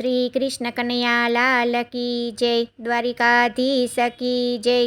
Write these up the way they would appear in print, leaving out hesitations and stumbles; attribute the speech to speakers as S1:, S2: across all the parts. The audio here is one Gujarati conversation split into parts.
S1: શ્રી કૃષ્ણ કનૈયા લાલ કી જય, દ્વારિકાધીશ કી જય.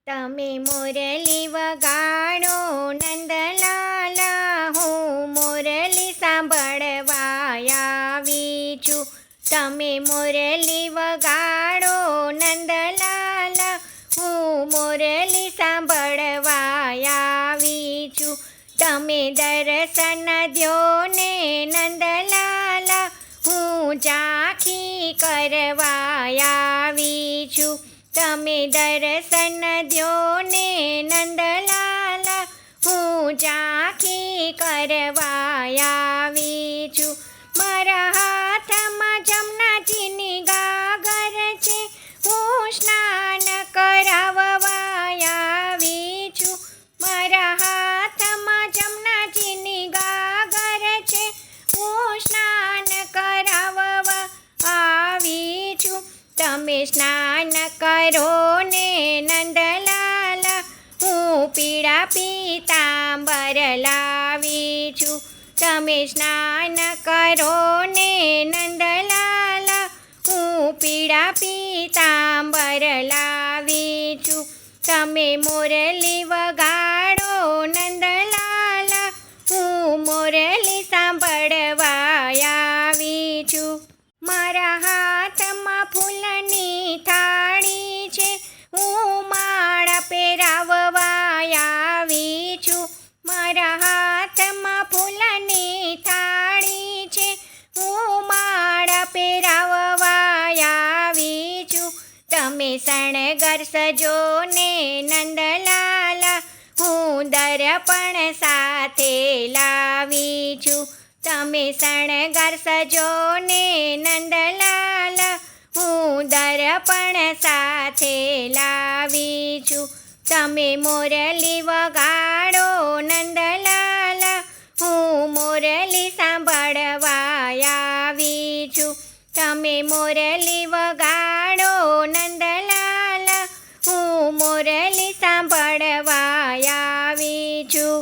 S1: તમે મુરલી વગાડો નંદલાલા, હું મુરલી સાંભળવા આવી છું. તમે મુરલી વગાડો નંદલાલા, હું મુરલી સાંભળવા આવી છું. તમે દર્શન દ્યો ને નંદલાલા, હું ઝાંખી કરવા આવી છું. તમે દર્શન દ્યો ને નંદલાલા, હું ઝાંખી કરવા આવી છું. મારા હાથમાં જમનાજીની ગાગર છે, હું સ્નાન કરાવવા આવી છું. મારા હાથમાં જમનાજીની ગાગર છે, હું સ્નાન કરાવવા આવી છું. તમે સ્નાન કરો ને નંદલાલા, હું પીળા પીતાંબર લાવી છું. તમે સ્નાન કરો ને નંદલાલા, હું પીળા પીતાંબર લાવી છું. તમે મુરલી વગાડો નંદલાલા, હું મુરલી સાંભળવા આવી છું. મારા હાથમાં ફૂલની થાળી છે, હું માળા પહેરાવવા આવી છું. મારા હાથમાં ફૂલની થાળી છે, હું માળા પહેરાવવા આવી છું. તમે શણગરસજો ને નંદલાલા, હું દર્પણ સાથે લાવી છું. તમે શણગરસજો ને નંદલાલા, હું દર્પણ સાથે લાવી છું. તમે મુરલી વગાડો નંદલાલા, હું મુરલી સાંભળવા આવી છું. તમે મુરલી વગાડો નંદલાલા, હું મુરલી સાંભળવા આવી છું.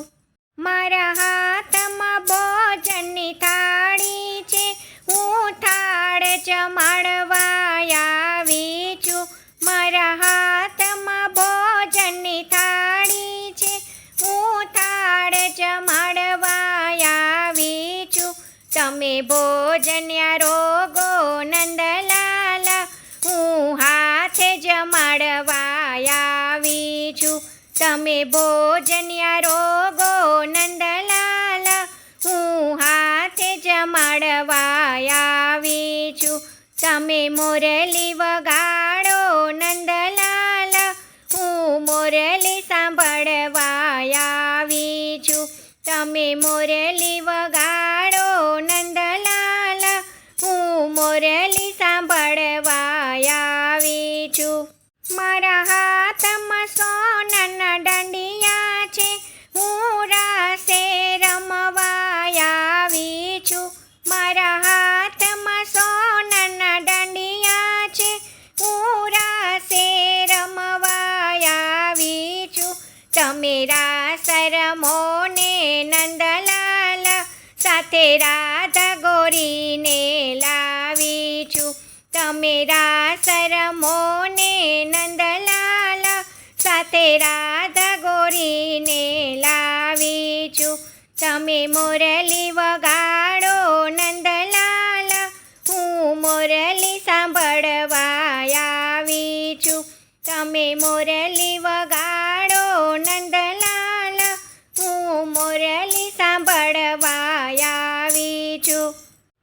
S1: મારા હાથમાં ભોજનની થાળી છે, હું થાળ જમાડવા આવી છું. મારા હાથમાં ભોજનની થાળી છે, હું થાળ જમાડવા આવી છું. તમે ભોજન્યા રોગો નંદલાલા, હું હાથે જમાડવા આવી છું. તમે ભોજન્યા રોગો નંદલાલા, હું હાથે જમાડવા આવી છું. તમે મુરલી વગાડો નંદલાલા, હું મુરલી સાંભળવા આવી છું. તમે મુરલી વગાડો નંદલાલા, હું મુરલી સાંભળવા આવી છું. મારા હાથમાં સોનાના દાંડિયા છે, હું રાસે રમવા આવી છું. મારા હાથમાં સોનાના દાંડિયા છે, હું રાસે રમવા આવી છું. તમે રાસ રમો ને નંદલાલા, સાથે રાધા ગોરીને લાવી છું. તમે રાસ રમો ને નંદલાલા, સાથે રાધા ગોરીને લાવી છું. તમે મુરલી વગાડો નંદલાલા, હું મુરલી સાંભળવા આવી છું. તમે મુરલી વગાડો નંદલાલા, હું મુરલી સાંભળવા આવી છું.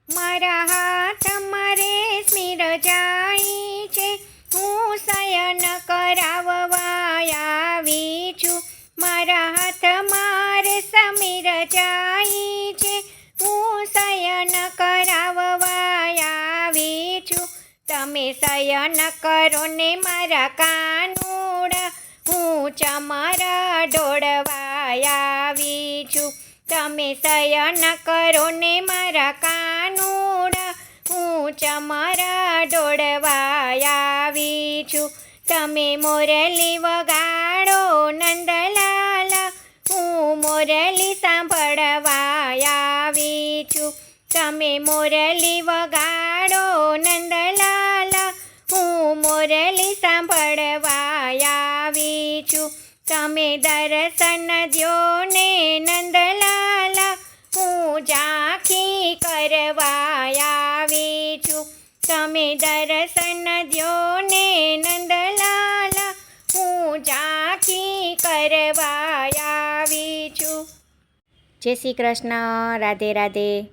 S1: મારા હાથમાં રેશમી રજાઈ છે, હું શયન કરાવવા આવી છું. મારા હાથમાં રેશમી રજાઈ છે, હું શયન કરાવવા આવી છું. તમે શયન કરો ને મારા કાનુડા, હું ચમર ઢોળવા આવી છું. તમે શયન કરો ને મારા કાનુડા, હું ચમર ઢોળવા આવી છું. તમે મુરલી વગાડો નંદલાલા, હું મુરલી સાંભળવા આવી છું. તમે મુરલી વગાડો સાંભળવા આવી છું. તમે દર્શન દ્યો ને નંદલાલા, હું ઝાંખી કરવા આવી છું. તમે દર્શન દ્યો ને નંદલાલા, હું ઝાંખી કરવા આવી છું. જય શ્રી કૃષ્ણ. રાધે રાધે.